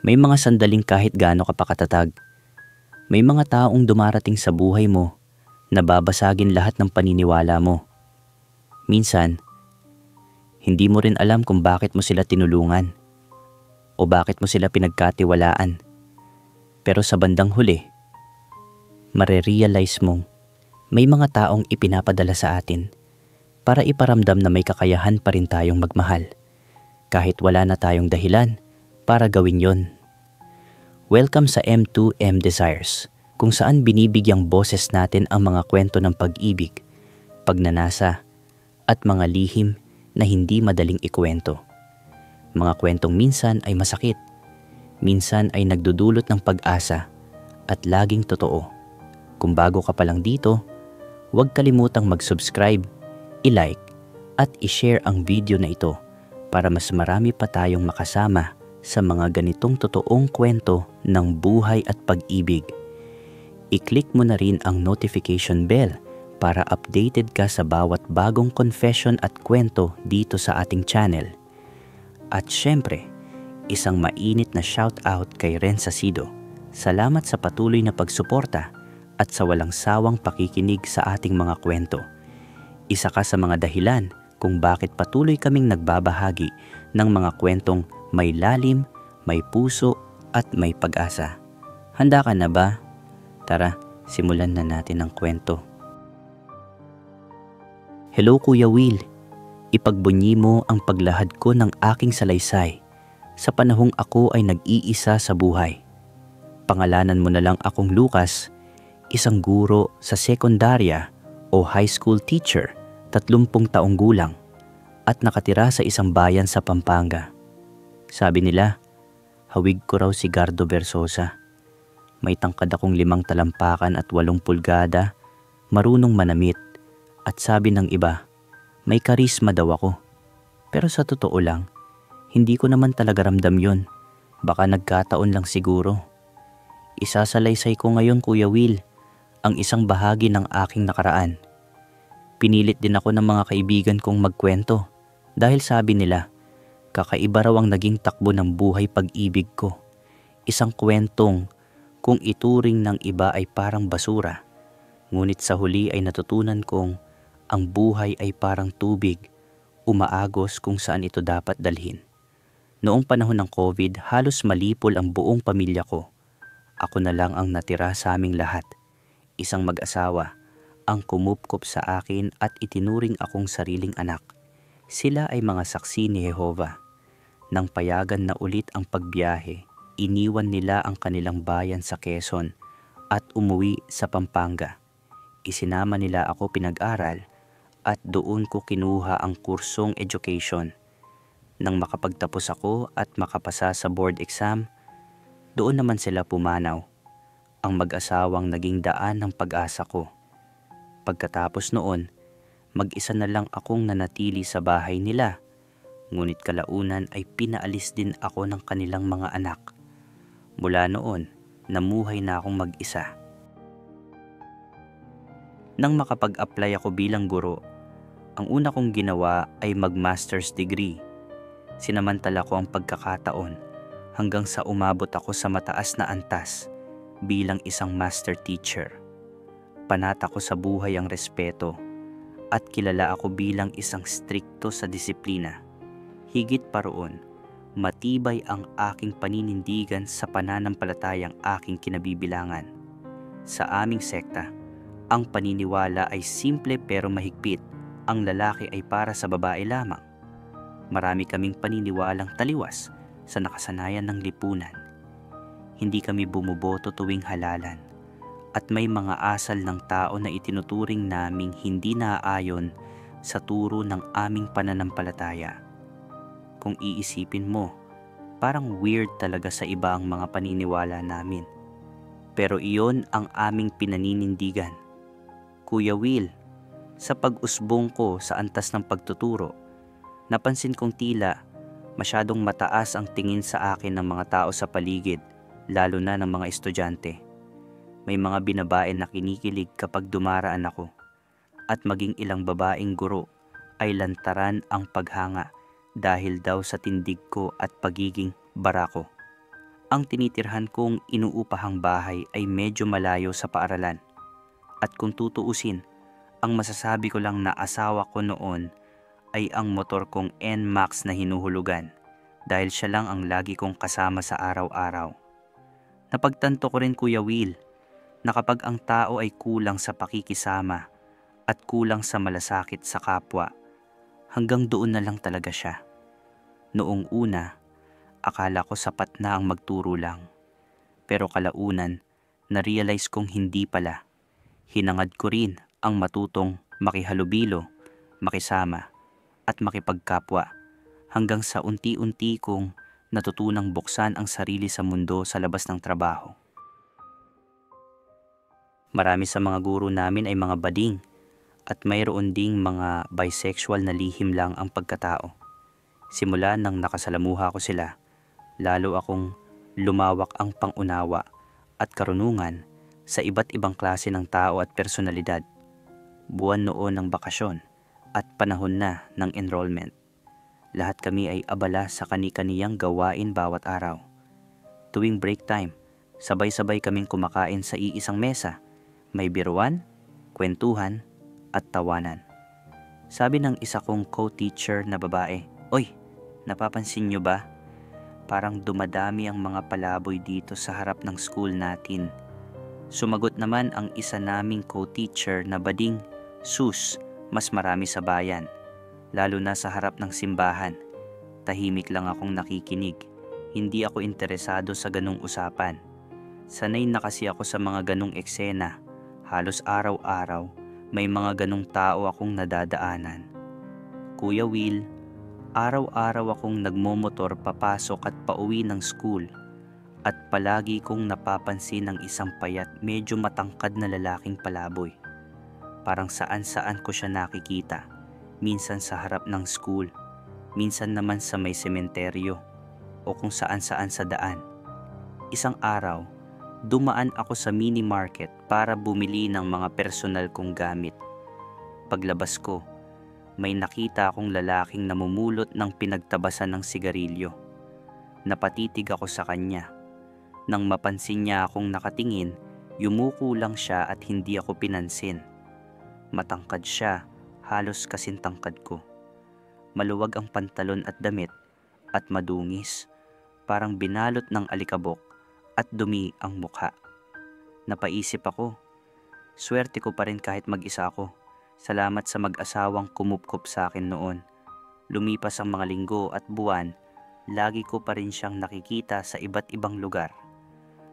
May mga sandaling kahit gaano ka pa katatag. May mga taong dumarating sa buhay mo na babasagin lahat ng paniniwala mo. Minsan, hindi mo rin alam kung bakit mo sila tinulungan o bakit mo sila pinagkatiwalaan. Pero sa bandang huli, marerealize mong may mga taong ipinapadala sa atin para iparamdam na may kakayahan pa rin tayong magmahal kahit wala na tayong dahilan para gawin yon. Welcome sa M2M Desires, kung saan binibigyang boses natin ang mga kwento ng pag-ibig, pagnanasa, at mga lihim na hindi madaling ikwento. Mga kwentong minsan ay masakit, minsan ay nagdudulot ng pag-asa, at laging totoo. Kung bago ka pa lang dito, huwag kalimutang mag-subscribe, i-like, at i-share ang video na ito para mas marami pa tayong makasama sa mga ganitong totoong kwento ng buhay at pag-ibig. I-click mo na rin ang notification bell para updated ka sa bawat bagong confession at kwento dito sa ating channel. At syempre, isang mainit na shoutout kay Ren Sacido. Salamat sa patuloy na pagsuporta at sa walang sawang pakikinig sa ating mga kwento. Isa ka sa mga dahilan kung bakit patuloy kaming nagbabahagi ng mga kwentong may lalim, may puso at may pag-asa. Handa ka na ba? Tara, simulan na natin ang kwento. Hello Kuya Will, ipagbunyi mo ang paglahad ko ng aking salaysay sa panahong ako ay nag-iisa sa buhay. Pangalanan mo na lang akong Lucas, isang guro sa sekundarya o high school teacher, 30 taong gulang, at nakatira sa isang bayan sa Pampanga. Sabi nila, hawig ko raw si Gardo Versosa. May tangkad akong 5 talampakan at 8 pulgada, marunong manamit, at sabi ng iba, may karisma daw ako. Pero sa totoo lang, hindi ko naman talaga ramdam yun. Baka nagkataon lang siguro. Isasalaysay ko ngayon Kuya Will, ang isang bahagi ng aking nakaraan. Pinilit din ako ng mga kaibigan kong magkwento dahil sabi nila, kakaiba raw ang naging takbo ng buhay pag-ibig ko. Isang kwentong kung ituring ng iba ay parang basura, ngunit sa huli ay natutunan kong ang buhay ay parang tubig, umaagos kung saan ito dapat dalhin. Noong panahon ng COVID, halos malipol ang buong pamilya ko. Ako na lang ang natira sa aming lahat. Isang mag-asawa ang kumupkop sa akin at itinuring akong sariling anak. Sila ay mga saksi ni Jehovah. Nang payagan na ulit ang pagbiyahe, iniwan nila ang kanilang bayan sa Quezon at umuwi sa Pampanga. Isinama nila ako pinag-aral at doon ko kinuha ang kursong education. Nang makapagtapos ako at makapasa sa board exam, doon naman sila pumanaw. Ang mag-asawang naging daan ng pag-asa ko. Pagkatapos noon, mag-isa na lang akong nanatili sa bahay nila. Ngunit kalaunan ay pinaalis din ako ng kanilang mga anak. Mula noon, namuhay na akong mag-isa. Nang makapag-apply ako bilang guro, ang una kong ginawa ay mag-master's degree. Sinamantala ko ang pagkakataon hanggang sa umabot ako sa mataas na antas bilang isang master teacher. Panata ko sa buhay ang respeto at kilala ako bilang isang strikto sa disiplina. Higit pa roon, matibay ang aking paninindigan sa pananampalatayang aking kinabibilangan. Sa aming sekta, ang paniniwala ay simple pero mahigpit. Ang lalaki ay para sa babae lamang. Marami kaming paniniwalang taliwas sa nakasanayan ng lipunan. Hindi kami bumuboto tuwing halalan. At may mga asal ng tao na itinuturing naming hindi naaayon sa turo ng aming pananampalataya. Kung iisipin mo, parang weird talaga sa iba ang mga paniniwala namin. Pero iyon ang aming pinaninindigan. Kuya Will, sa pag-usbong ko sa antas ng pagtuturo, napansin kong tila masyadong mataas ang tingin sa akin ng mga tao sa paligid, lalo na ng mga estudyante. May mga binabae na kinikilig kapag dumaraan ako, at maging ilang babaeng guro ay lantaran ang paghanga dahil daw sa tindig ko at pagiging barako. Ang tinitirhan kong inuupahang bahay ay medyo malayo sa paaralan. At kung tutuusin, ang masasabi ko lang na asawa ko noon ay ang motor kong NMAX na hinuhulugan dahil siya lang ang lagi kong kasama sa araw-araw. Napagtanto ko rin, Kuya Will, na kapag ang tao ay kulang sa pakikisama at kulang sa malasakit sa kapwa, hanggang doon na lang talaga siya. Noong una, akala ko sapat na ang magturo lang. Pero kalaunan, na-realize kong hindi pala. Hinangad ko rin ang matutong makihalubilo, makisama, at makipagkapwa hanggang sa unti-unti kong natutunang buksan ang sarili sa mundo sa labas ng trabaho. Marami sa mga guro namin ay mga bading at mayroon ding mga bisexual na lihim lang ang pagkatao. Simula nang nakasalamuha ko sila, lalo akong lumawak ang pangunawa at karunungan sa iba't ibang klase ng tao at personalidad. Buwan noon ng bakasyon at panahon na ng enrollment. Lahat kami ay abala sa kani-kaniyang gawain bawat araw. Tuwing break time, sabay-sabay kaming kumakain sa iisang mesa. May biruan, kwentuhan, at tawanan. Sabi ng isa kong co-teacher na babae, "Oy, napapansin nyo ba? Parang dumadami ang mga palaboy dito sa harap ng school natin." Sumagot naman ang isa naming co-teacher na bading, "Sus, mas marami sa bayan, lalo na sa harap ng simbahan." Tahimik lang akong nakikinig. Hindi ako interesado sa ganung usapan. Sanay na kasi ako sa mga ganung eksena. Halos araw-araw, may mga ganung tao akong nadadaanan. Kuya Will, araw-araw akong nagmomotor papasok at pauwi ng school at palagi kong napapansin ng isang payat medyo matangkad na lalaking palaboy. Parang saan-saan ko siya nakikita, minsan sa harap ng school, minsan naman sa may sementeryo o kung saan-saan sa daan. Isang araw, dumaan ako sa mini market para bumili ng mga personal kong gamit. Paglabas ko, may nakita akong lalaking namumulot ng pinagtabasan ng sigarilyo. Napatitig ako sa kanya. Nang mapansin niya akong nakatingin, yumuko lang siya at hindi ako pinansin. Matangkad siya, halos kasing tangkad ko. Maluwag ang pantalon at damit at madungis, parang binalot ng alikabok at dumi ang mukha. Napaisip ako, swerte ko pa rin kahit mag-isa ako. Salamat sa mag-asawang kumupkop sa akin noon. Lumipas ang mga linggo at buwan, lagi ko pa rin siyang nakikita sa iba't ibang lugar.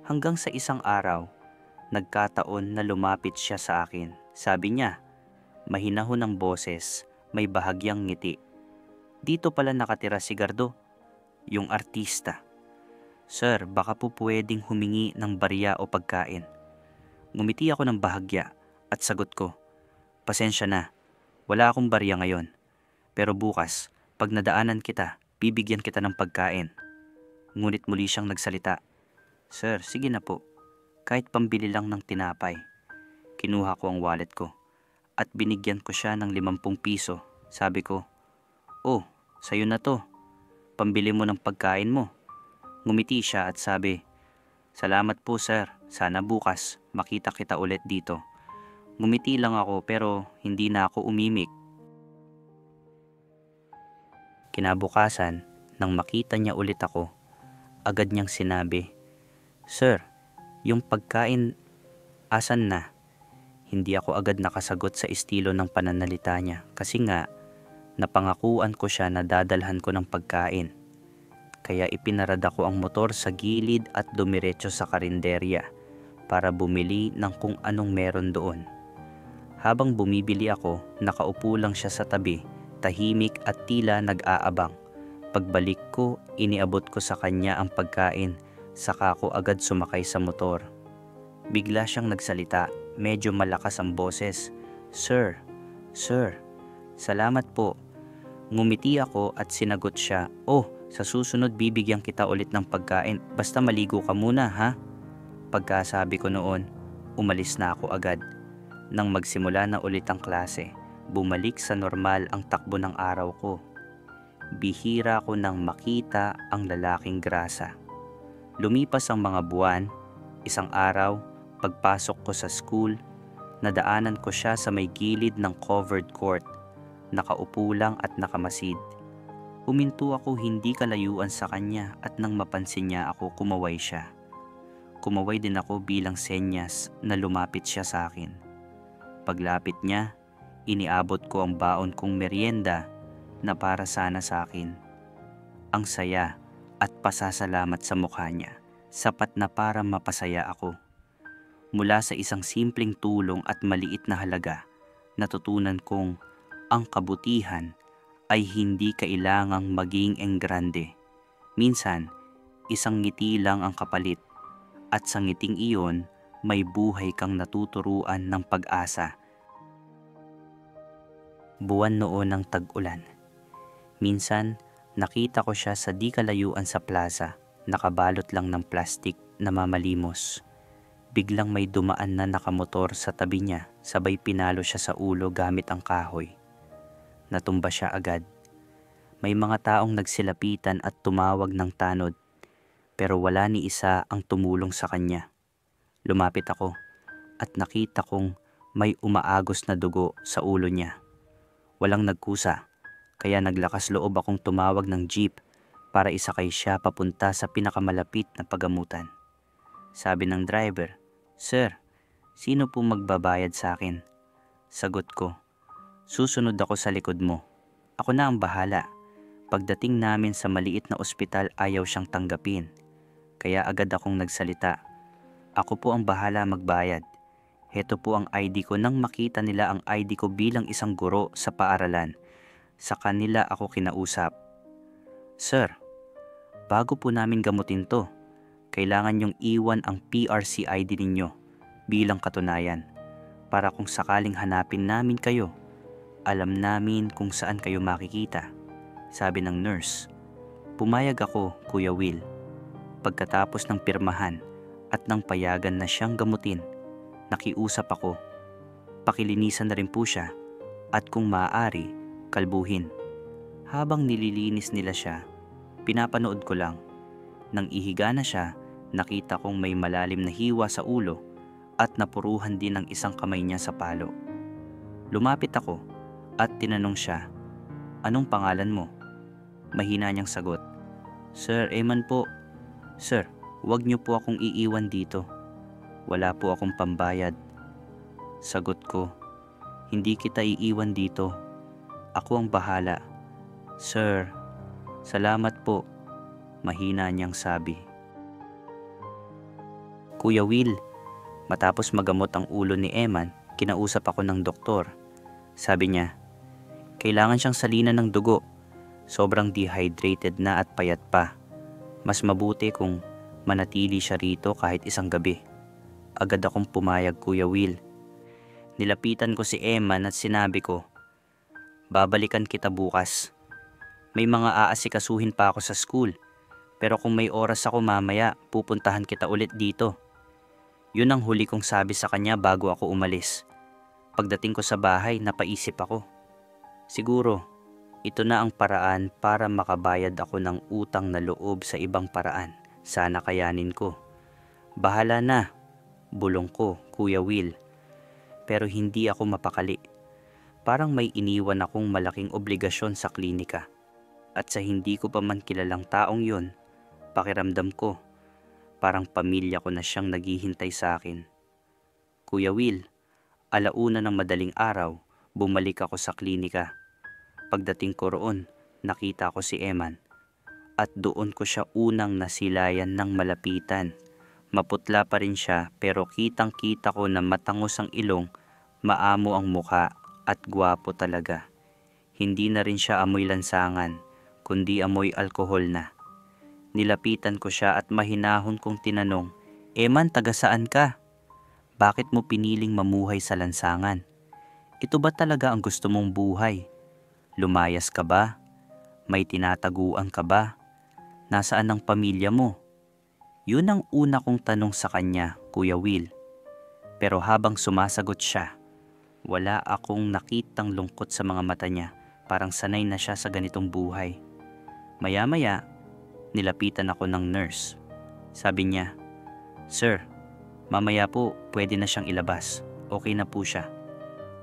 Hanggang sa isang araw, nagkataon na lumapit siya sa akin. Sabi niya, mahinahon ang boses, may bahagyang ngiti. "Dito pala nakatira si Gardo, yung artista. Sir, baka po pwedeng humingi ng barya o pagkain." Ngumiti ako ng bahagya at sagot ko, "Pasensya na, wala akong barya ngayon. Pero bukas, pag nadaanan kita, bibigyan kita ng pagkain." Ngunit muli siyang nagsalita, "Sir, sige na po, kahit pambili lang ng tinapay." Kinuha ko ang wallet ko at binigyan ko siya ng 50 piso. Sabi ko, "Oh, sayo na to. Pambili mo ng pagkain mo." Ngumiti siya at sabi, "Salamat po sir, sana bukas makita kita ulit dito." Ngumiti lang ako pero hindi na ako umimik. Kinabukasan, nang makita niya ulit ako, agad niyang sinabi, "Sir, yung pagkain, asan na?" Hindi ako agad nakasagot sa estilo ng pananalita niya kasi nga napangakuan ko siya na dadalhan ko ng pagkain. Kaya ipinarada ko ang motor sa gilid at dumiretso sa karinderya para bumili ng kung anong meron doon. Habang bumibili ako, nakaupo lang siya sa tabi, tahimik at tila nag-aabang. Pagbalik ko, iniabot ko sa kanya ang pagkain, saka ko agad sumakay sa motor. Bigla siyang nagsalita, medyo malakas ang boses, "Sir, sir, salamat po." Ngumiti ako at sinagot siya, "Oh, sa susunod bibigyan kita ulit ng pagkain, basta maligo ka muna ha." Pagkasabi ko noon, umalis na ako agad. Nang magsimula na ulit ang klase, bumalik sa normal ang takbo ng araw ko. Bihira ko nang makita ang lalaking grasa. Lumipas ang mga buwan, isang araw, pagpasok ko sa school, nadaanan ko siya sa may gilid ng covered court, nakaupo lang at nakamasid. Huminto ako hindi kalayuan sa kanya at nang mapansin niya ako, kumaway siya. Kumaway din ako bilang senyas na lumapit siya sa akin. Paglapit niya, iniabot ko ang baon kong merienda na para sana sa akin. Ang saya at pasasalamat sa mukha niya, sapat na para mapasaya ako. Mula sa isang simpleng tulong at maliit na halaga, natutunan kong ang kabutihan ay hindi kailangang maging enggrande. Minsan, isang ngiti lang ang kapalit, at sa ngiting iyon, may buhay kang natuturuan ng pag-asa. Buwan noon ng tag-ulan. Minsan, nakita ko siya sa di kalayuan sa plaza, nakabalot lang ng plastik na mamalimos. Biglang may dumaan na nakamotor sa tabi niya, sabay pinalo siya sa ulo gamit ang kahoy. Natumba siya agad. May mga taong nagsilapitan at tumawag ng tanod, pero wala ni isa ang tumulong sa kanya. Lumapit ako at nakita kong may umaagos na dugo sa ulo niya. Walang nagkusa, kaya naglakas loob akong tumawag ng jeep para isakay siya papunta sa pinakamalapit na pagamutan. Sabi ng driver, "Sir, sino po magbabayad sa akin?" Sagot ko, "Susunod ako sa likod mo. Ako na ang bahala." Pagdating namin sa maliit na ospital, ayaw siyang tanggapin. Kaya agad akong nagsalita, "Ako po ang bahala magbayad. Heto po ang ID ko." Nang makita nila ang ID ko bilang isang guro sa paaralan, sa kanila ako kinausap, "Sir, bago po namin gamutin to, kailangan yung iwan ang PRC ID ninyo bilang katunayan para kung sakaling hanapin namin kayo, alam namin kung saan kayo makikita." Sabi ng nurse. Pumayag ako, Kuya Will. Pagkatapos ng pirmahan at nang payagan na siyang gamutin, nakiusap ako. Pakilinisan na rin po siya at kung maaari, kalbuhin. Habang nililinis nila siya, pinapanood ko lang. Nang ihiga na siya, nakita kong may malalim na hiwa sa ulo at napuruhan din ng isang kamay niya sa palo. Lumapit ako at tinanong siya, "Anong pangalan mo?" Mahina niyang sagot, "Sir, Eman po." "Sir, huwag niyo po akong iiwan dito. Wala po akong pambayad." Sagot ko, "Hindi kita iiwan dito. Ako ang bahala." "Sir, salamat po." Mahina niyang sabi. Kuya Will, matapos magamot ang ulo ni Eman, kinausap ako ng doktor. Sabi niya, kailangan siyang salinan ng dugo. Sobrang dehydrated na at payat pa. Mas mabuti kung manatili siya rito kahit isang gabi. Agad akong pumayag, Kuya Will. Nilapitan ko si Eman at sinabi ko, "Babalikan kita bukas. May mga aasikasuhin pa ako sa school. Pero kung may oras ako mamaya, pupuntahan kita ulit dito." Yun ang huli kong sabi sa kanya bago ako umalis. Pagdating ko sa bahay, napaisip ako. Siguro, ito na ang paraan para makabayad ako ng utang na loob sa ibang paraan. Sana kayanin ko. "Bahala na," bulong ko, Kuya Will. Pero hindi ako mapakali. Parang may iniwan akong malaking obligasyon sa klinika. At sa hindi ko pa man kilalang taong yun, pakiramdam ko, parang pamilya ko na siyang naghihintay sa akin. Kuya Will, 1:00 ng madaling araw, bumalik ako sa klinika. Pagdating ko roon, nakita ko si Eman. At doon ko siya unang nasilayan ng malapitan. Maputla pa rin siya pero kitang-kita ko na matangos ang ilong, maamo ang muka at gwapo talaga. Hindi na rin siya amoy lansangan, kundi amoy alkohol na. Nilapitan ko siya at mahinahon kong tinanong, "Eman, taga saan ka? Bakit mo piniling mamuhay sa lansangan? Ito ba talaga ang gusto mong buhay? Lumayas ka ba? May tinataguan ka ba? Nasaan ang pamilya mo?" Yun ang una kong tanong sa kanya, Kuya Will. Pero habang sumasagot siya, wala akong nakitang lungkot sa mga mata niya. Parang sanay na siya sa ganitong buhay. Maya-maya, nilapitan ako ng nurse. Sabi niya, "Sir, mamaya po pwede na siyang ilabas. Okay na po siya."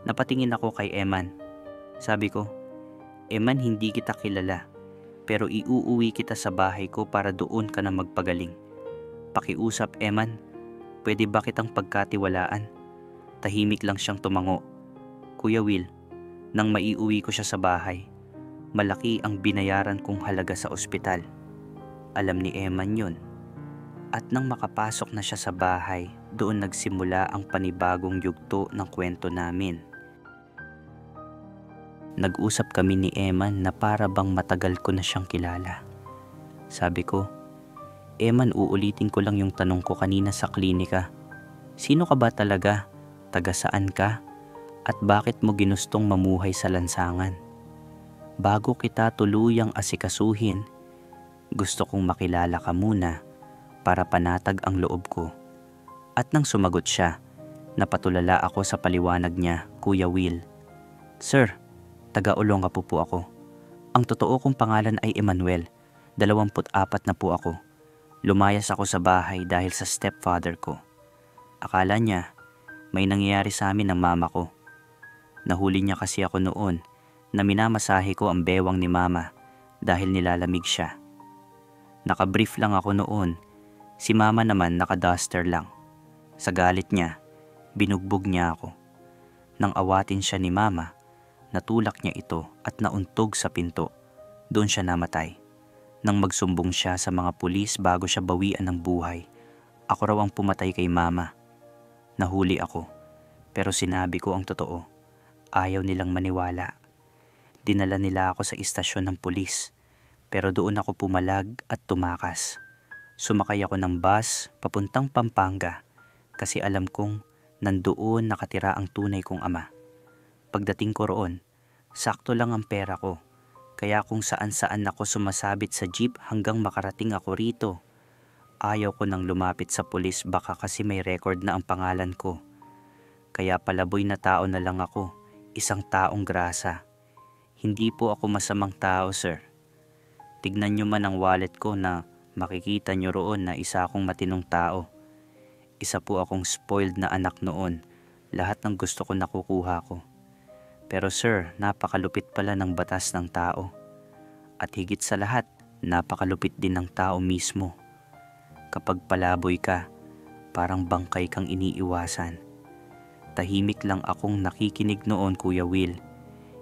Napatingin ako kay Eman. Sabi ko, "Eman, hindi kita kilala, pero iuuwi kita sa bahay ko para doon ka na magpagaling. Pakiusap, Eman, pwede ba kitang pagkatiwalaan?" Tahimik lang siyang tumango. "Kuya Will, nang maiuwi ko siya sa bahay, malaki ang binayaran kong halaga sa ospital." Alam ni Eman yun. At nang makapasok na siya sa bahay, doon nagsimula ang panibagong yugto ng kwento namin. Nag-usap kami ni Eman na para bang matagal ko na siyang kilala. Sabi ko, "Eman, uulitin ko lang yung tanong ko kanina sa klinika. Sino ka ba talaga? Taga saan ka? At bakit mo ginustong mamuhay sa lansangan? Bago kita tuluyang asikasuhin, gusto kong makilala ka muna para panatag ang loob ko." At nang sumagot siya, napatulala ako sa paliwanag niya, "Kuya Will, Sir, taga Olongapo po ako. Ang totoo kong pangalan ay Emmanuel, 24 na po ako. Lumayas ako sa bahay dahil sa stepfather ko. Akala niya may nangyayari sa amin ng mama ko. Nahuli niya kasi ako noon na minamasahe ko ang bewang ni mama dahil nilalamig siya. Nakabrief lang ako noon. Si mama naman nakaduster lang. Sa galit niya, binugbog niya ako. Nang awatin siya ni mama, natulak niya ito at nauntog sa pinto. Doon siya namatay. Nang magsumbong siya sa mga pulis bago siya bawian ng buhay, ako raw ang pumatay kay mama. Nahuli ako, pero sinabi ko ang totoo. Ayaw nilang maniwala. Dinala nila ako sa istasyon ng pulis, pero doon ako pumalag at tumakas. Sumakay ako ng bus papuntang Pampanga kasi alam kong nandoon nakatira ang tunay kong ama. Pagdating ko roon, sakto lang ang pera ko, kaya kung saan-saan ako sumasabit sa jeep hanggang makarating ako rito. Ayaw ko nang lumapit sa pulis baka kasi may record na ang pangalan ko. Kaya palaboy na tao na lang ako, isang taong grasa. Hindi po ako masamang tao, sir. Tignan nyo man ang wallet ko na makikita nyo roon na isa akong matinong tao. Isa po akong spoiled na anak noon. Lahat ng gusto ko nakukuha ko. Pero sir, napakalupit pala ng batas ng tao. At higit sa lahat, napakalupit din ng tao mismo. Kapag palaboy ka, parang bangkay kang iniiwasan. Tahimik lang akong nakikinig noon, Kuya Will.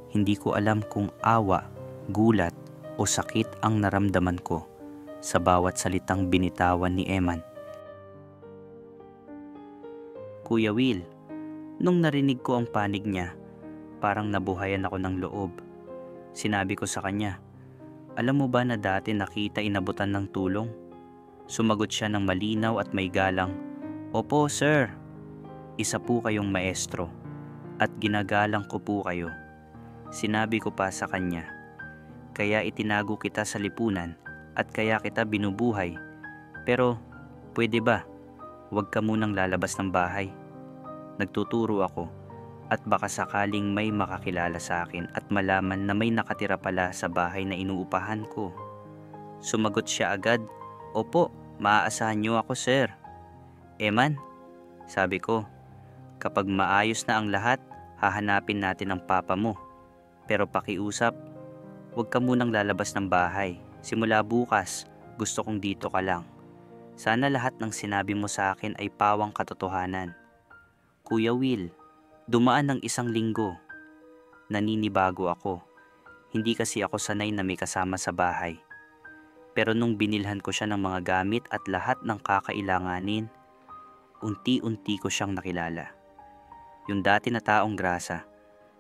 Hindi ko alam kung awa, gulat o sakit ang naramdaman ko sa bawat salitang binitawan ni Eman. Kuya Will, nung narinig ko ang panig niya, parang nabuhayan ako ng loob. Sinabi ko sa kanya, "Alam mo ba na dati nakita inabutan ng tulong?" Sumagot siya ng malinaw at may galang, "Opo, sir. Isa po kayong maestro at ginagalang ko po kayo." Sinabi ko pa sa kanya, "Kaya itinago kita sa lipunan at kaya kita binubuhay. Pero pwede ba, huwag ka munang lalabas ng bahay?" Nagtuturo ako at baka sakaling may makakilala sa akin at malaman na may nakatira pala sa bahay na inuupahan ko. Sumagot siya agad, "Opo, maaasahan niyo ako, sir." "Eman," sabi ko, "kapag maayos na ang lahat, hahanapin natin ang papa mo. Pero pakiusap, huwag ka munang lalabas ng bahay. Simula bukas, gusto kong dito ka lang. Sana lahat ng sinabi mo sa akin ay pawang katotohanan." Kuya Will, dumaan ng 1 linggo. Naninibago ako. Hindi kasi ako sanay na may kasama sa bahay. Pero nung binilhan ko siya ng mga gamit at lahat ng kakailanganin, unti-unti ko siyang nakilala. Yung dati na taong grasa,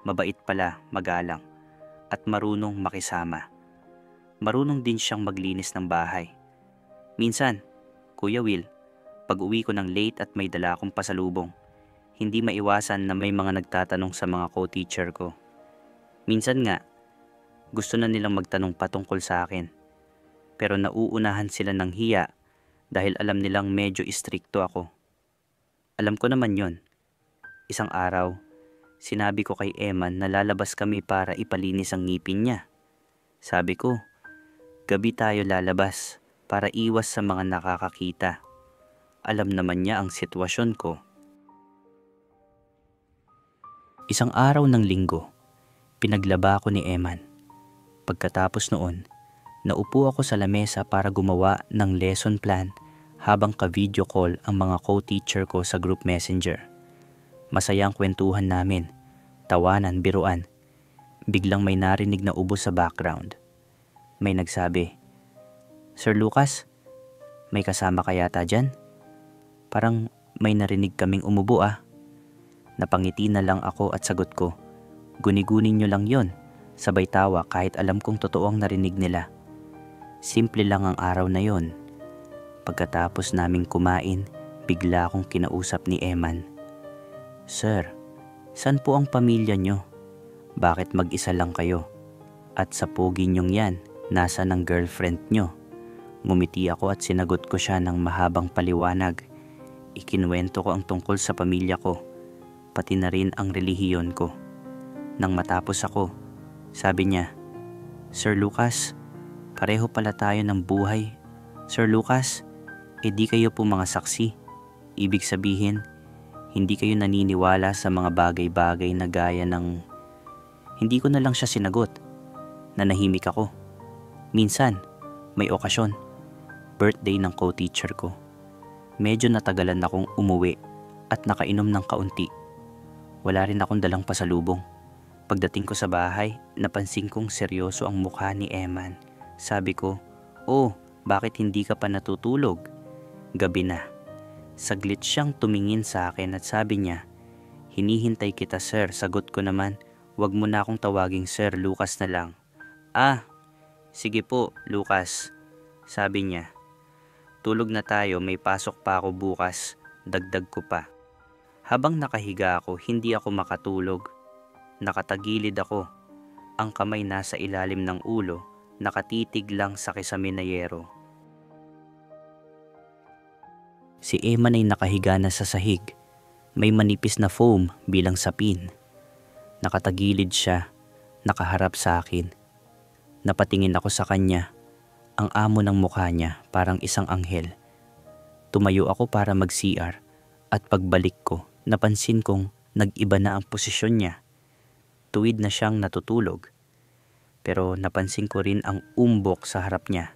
mabait pala, magalang, at marunong makisama. Marunong din siyang maglinis ng bahay. Minsan, Kuya Will, pag uwi ko ng late at may dala akong pasalubong, hindi maiwasan na may mga nagtatanong sa mga co-teacher ko. Minsan nga, gusto na nilang magtanong patungkol sa akin. Pero nauunahan sila ng hiya dahil alam nilang medyo istrikto ako. Alam ko naman yon. Isang araw, sinabi ko kay Eman na lalabas kami para ipalinis ang ngipin niya. Sabi ko, "Gabi tayo lalabas para iwas sa mga nakakakita. Alam naman niya ang sitwasyon ko. Isang araw ng linggo, pinaglaba ko ni Eman. Pagkatapos noon, naupo ako sa lamesa para gumawa ng lesson plan habang ka-video call ang mga co-teacher ko sa group messenger. Masaya ang kwentuhan namin, tawanan, biruan. Biglang may narinig na ubo sa background. May nagsabi, "Sir Lucas, may kasama ka yata dyan? Parang may narinig kaming umubo ah." Napangiti na lang ako at sagot ko, "Guni-gunin nyo lang yon." Sabay tawa kahit alam kong totoo ang narinig nila. Simple lang ang araw na yon. Pagkatapos naming kumain, bigla akong kinausap ni Eman. "Sir, saan po ang pamilya nyo? Bakit mag-isa lang kayo? At sa pogi nyong yan, nasa ng girlfriend nyo?" Ngumiti ako at sinagot ko siya ng mahabang paliwanag. Ikinuwento ko ang tungkol sa pamilya ko, pati na rin ang relihiyon ko. Nang matapos ako, sabi niya, "Sir Lucas, pareho pala tayo ng buhay. Sir Lucas, di kayo po mga saksi. Ibig sabihin, hindi kayo naniniwala sa mga bagay-bagay na gaya ng..." Hindi ko na lang siya sinagot. Nanahimik ako. Minsan, may okasyon. Birthday ng co-teacher ko. Medyo natagalan akong umuwi at nakainom ng kaunti. Wala rin akong dalang pasalubong. Pagdating ko sa bahay, napansin kong seryoso ang mukha ni Eman. Sabi ko, "Oh, bakit hindi ka pa natutulog?" Gabi na. Saglit siyang tumingin sa akin at sabi niya, "Hinihintay kita sir." Sagot ko naman, "Wag mo na akong tawaging Sir Lucas na lang." "Ah, sige po Lucas." Sabi niya, "Tulog na tayo, may pasok pa ako bukas." Dagdag ko pa. Habang nakahiga ako, hindi ako makatulog. Nakatagilid ako. Ang kamay nasa ilalim ng ulo, nakatitig lang sa kisame na yero. Si Eman ay nakahiga na sa sahig. May manipis na foam bilang sapin. Nakatagilid siya, nakaharap sa akin. Napatingin ako sa kanya. Ang amo ng mukha niya parang isang anghel. Tumayo ako para mag-CR at pagbalik ko, napansin kong nag-iba na ang posisyon niya. Tuwid na siyang natutulog. Pero napansin ko rin ang umbok sa harap niya.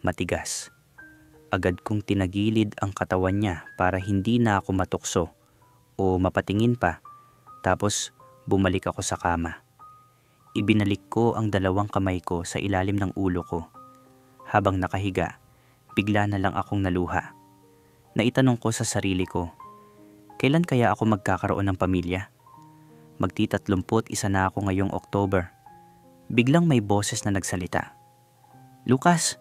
Matigas. Agad kong tinagilid ang katawan niya para hindi na ako matukso o mapatingin pa. Tapos bumalik ako sa kama. Ibinalik ko ang dalawang kamay ko sa ilalim ng ulo ko. Habang nakahiga, bigla na lang akong naluha. Naitanong ko sa sarili ko, kailan kaya ako magkakaroon ng pamilya? Magti-31 na ako ngayong October. Biglang may boses na nagsalita. "Lucas,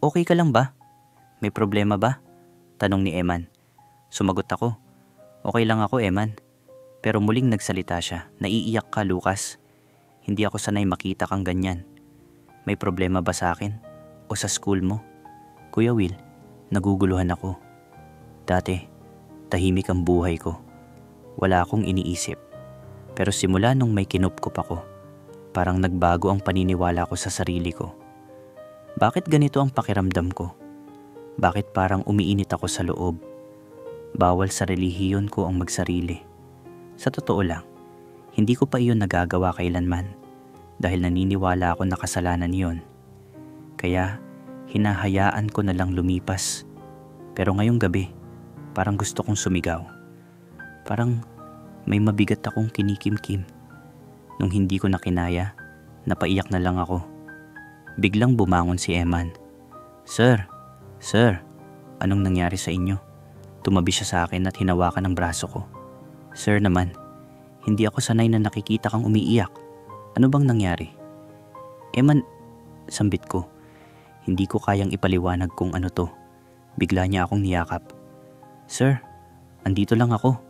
okay ka lang ba? May problema ba?" Tanong ni Eman. Sumagot ako, "Okay lang ako Eman." Pero muling nagsalita siya, "Naiiyak ka Lucas. Hindi ako sanay makita kang ganyan. May problema ba sa akin? O sa school mo?" "Kuya Will, naguguluhan ako. Dati, tahimik ang buhay ko. Wala akong iniisip. Pero simula nung may kinupkup ako, parang nagbago ang paniniwala ko sa sarili ko. Bakit ganito ang pakiramdam ko? Bakit parang umiinit ako sa loob? Bawal sa relihiyon ko ang magsarili. Sa totoo lang, hindi ko pa iyon nagagawa kailanman dahil naniniwala ako na kasalanan iyon. Kaya hinahayaan ko na lang lumipas. Pero ngayong gabi, parang gusto kong sumigaw. Parang may mabigat akong kinikimkim. Nung hindi ko na kinaya, napaiyak na lang ako. Biglang bumangon si Eman. Sir, anong nangyari sa inyo?" Tumabi siya sa akin at hinawakan ang braso ko. "Sir naman, hindi ako sanay na nakikita kang umiiyak. Ano bang nangyari?" "Eman," sambit ko. Hindi ko kayang ipaliwanag kung ano to. Bigla niya akong niyakap. "Sir, andito lang ako,"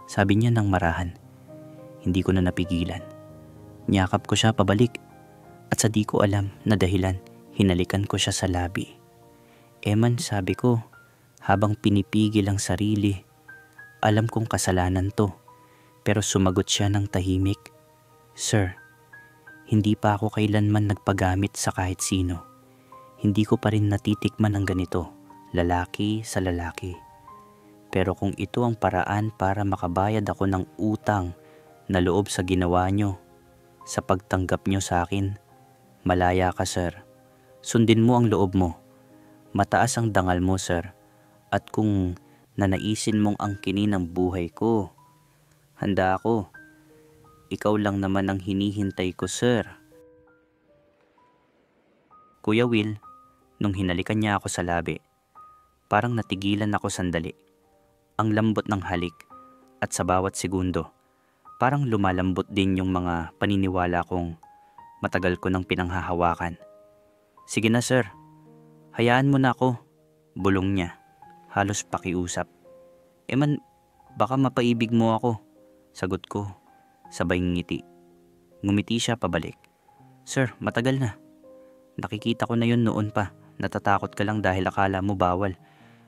sabi niya ng marahan. Hindi ko na napigilan. Niyakap ko siya pabalik at sa di ko alam na dahilan, hinalikan ko siya sa labi. "Eman," sabi ko, habang pinipigil ang sarili. Alam kong kasalanan to, pero sumagot siya ng tahimik. "Sir, hindi pa ako kailanman nagpagamit sa kahit sino. Hindi ko pa rin natitikman ng ganito, lalaki sa lalaki. Pero kung ito ang paraan para makabayad ako ng utang na loob sa ginawa nyo, sa pagtanggap nyo sa akin, malaya ka sir. Sundin mo ang loob mo. Mataas ang dangal mo sir. At kung nanaisin mong angkinin ang buhay ko, handa ako. Ikaw lang naman ang hinihintay ko sir. Kuya Will, nung hinalikan niya ako sa labi, parang natigilan ako sandali. Ang lambot ng halik at sa bawat segundo, parang lumalambot din yung mga paniniwala kong matagal ko nang pinanghahawakan. Sige na sir, hayaan mo na ako, bulong niya, halos pakiusap. Man, baka mapaibig mo ako, sagot ko, sabay ngiti. Ngumiti siya pabalik. Sir, matagal na. Nakikita ko na yun noon pa, natatakot ka lang dahil akala mo bawal.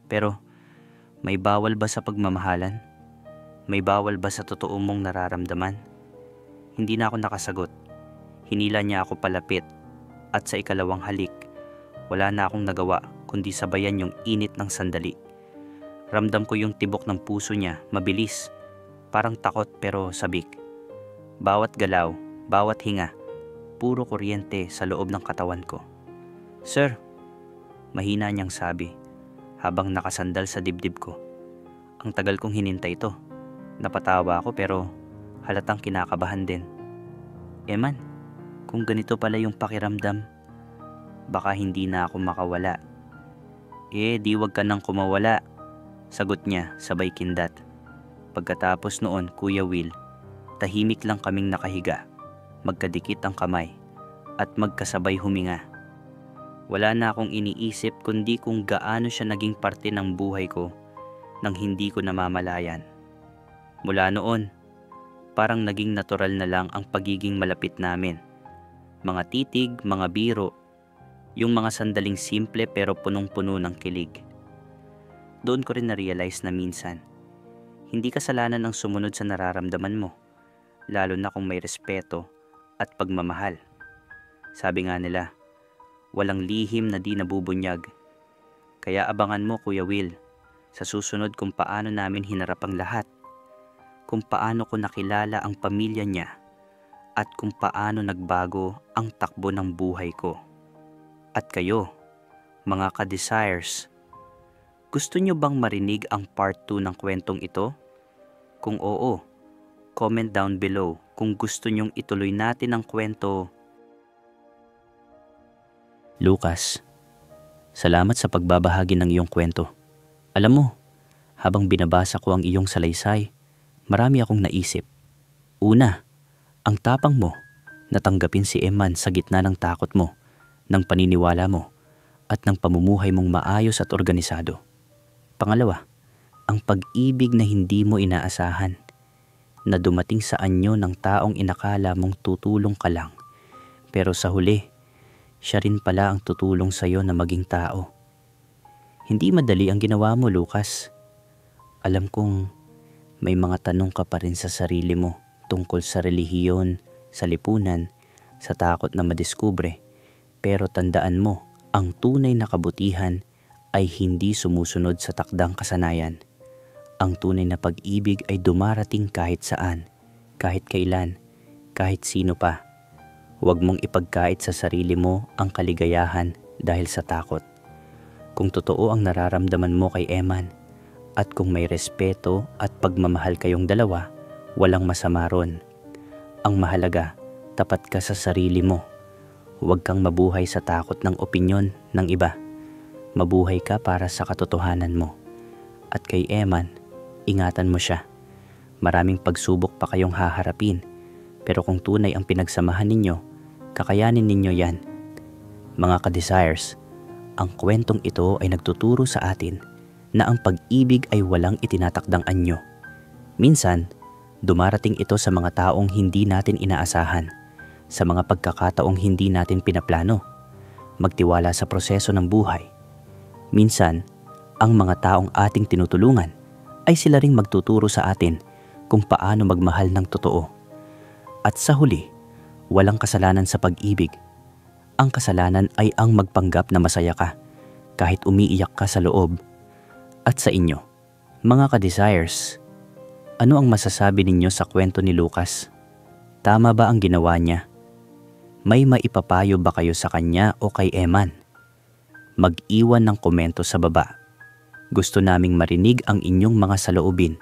Pero, may bawal ba sa pagmamahalan? May bawal ba sa totoo mong nararamdaman? Hindi na ako nakasagot. Hinila niya ako palapit at sa ikalawang halik, wala na akong nagawa kundi sabayan yung init ng sandali. Ramdam ko yung tibok ng puso niya, mabilis, parang takot pero sabik. Bawat galaw, bawat hinga, puro kuryente sa loob ng katawan ko. Sir, mahina niyang sabi habang nakasandal sa dibdib ko. Ang tagal kong hinintay ito. Napatawa ako pero halatang kinakabahan din. Man, kung ganito pala yung pakiramdam, baka hindi na ako makawala. Di wag ka nang kumawala, sagot niya sabay kindat. Pagkatapos noon, Kuya Will, tahimik lang kaming nakahiga, magkadikit ang kamay, at magkasabay huminga. Wala na akong iniisip kundi kung gaano siya naging parte ng buhay ko nang hindi ko namamalayan. Mula noon, parang naging natural na lang ang pagiging malapit namin. Mga titig, mga biro, yung mga sandaling simple pero punong-puno ng kilig. Doon ko rin na-realize na minsan, hindi kasalanan ang sumunod sa nararamdaman mo, lalo na kung may respeto at pagmamahal. Sabi nga nila, walang lihim na di nabubunyag. Kaya abangan mo Kuya Will, sa susunod kung paano namin hinarap ang lahat, kung paano ko nakilala ang pamilya niya, at kung paano nagbago ang takbo ng buhay ko. At kayo, mga ka-desires, gusto nyo bang marinig ang part 2 ng kwentong ito? Kung oo, comment down below kung gusto nyong ituloy natin ang kwento. Lucas, salamat sa pagbabahagi ng iyong kwento. Alam mo, habang binabasa ko ang iyong salaysay, marami akong naisip. Una, ang tapang mo na tanggapin si Eman sa gitna ng takot mo, ng paniniwala mo, at ng pamumuhay mong maayos at organisado. Pangalawa, ang pag-ibig na hindi mo inaasahan, na dumating sa anyo ng taong inakala mong tutulong ka lang, pero sa huli, siya rin pala ang tutulong sa iyo na maging tao. Hindi madali ang ginawa mo, Lucas. Alam kong may mga tanong ka pa rin sa sarili mo tungkol sa relihiyon, sa lipunan, sa takot na madiskubre. Pero tandaan mo, ang tunay na kabutihan ay hindi sumusunod sa takdang kasanayan. Ang tunay na pag-ibig ay dumarating kahit saan, kahit kailan, kahit sino pa. Huwag mong ipagkait sa sarili mo ang kaligayahan dahil sa takot. Kung totoo ang nararamdaman mo kay Eman, at kung may respeto at pagmamahal kayong dalawa, walang masama ron. Ang mahalaga, tapat ka sa sarili mo. Huwag kang mabuhay sa takot ng opinyon ng iba. Mabuhay ka para sa katotohanan mo. At kay Eman, ingatan mo siya. Maraming pagsubok pa kayong haharapin, pero kung tunay ang pinagsamahan ninyo, kakayanin ninyo yan. Mga ka-desires, ang kwentong ito ay nagtuturo sa atin na ang pag-ibig ay walang itinatakdang anyo. Minsan, dumarating ito sa mga taong hindi natin inaasahan, sa mga pagkakataong hindi natin pinaplano. Magtiwala sa proseso ng buhay. Minsan, ang mga taong ating tinutulungan ay sila ring magtuturo sa atin kung paano magmahal ng totoo. At sa huli, walang kasalanan sa pag-ibig. Ang kasalanan ay ang magpanggap na masaya ka kahit umiiyak ka sa loob. At sa inyo, mga ka-desires, ano ang masasabi ninyo sa kwento ni Lucas? Tama ba ang ginawa niya? May maipapayo ba kayo sa kanya o kay Eman? Mag-iwan ng komento sa baba. Gusto naming marinig ang inyong mga saloobin.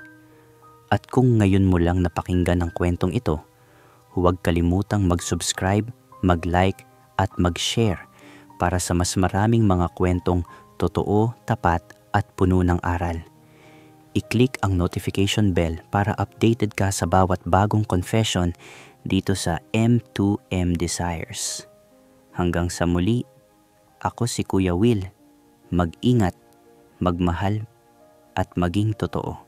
At kung ngayon mo lang napakinggan ang kwentong ito, huwag kalimutang mag-subscribe, mag-like at mag-share para sa mas maraming mga kwentong totoo, tapat at puno ng aral. I-click ang notification bell para updated ka sa bawat bagong confession dito sa M2M Desires. Hanggang sa muli, ako si Kuya Will. Mag-ingat, magmahal at maging totoo.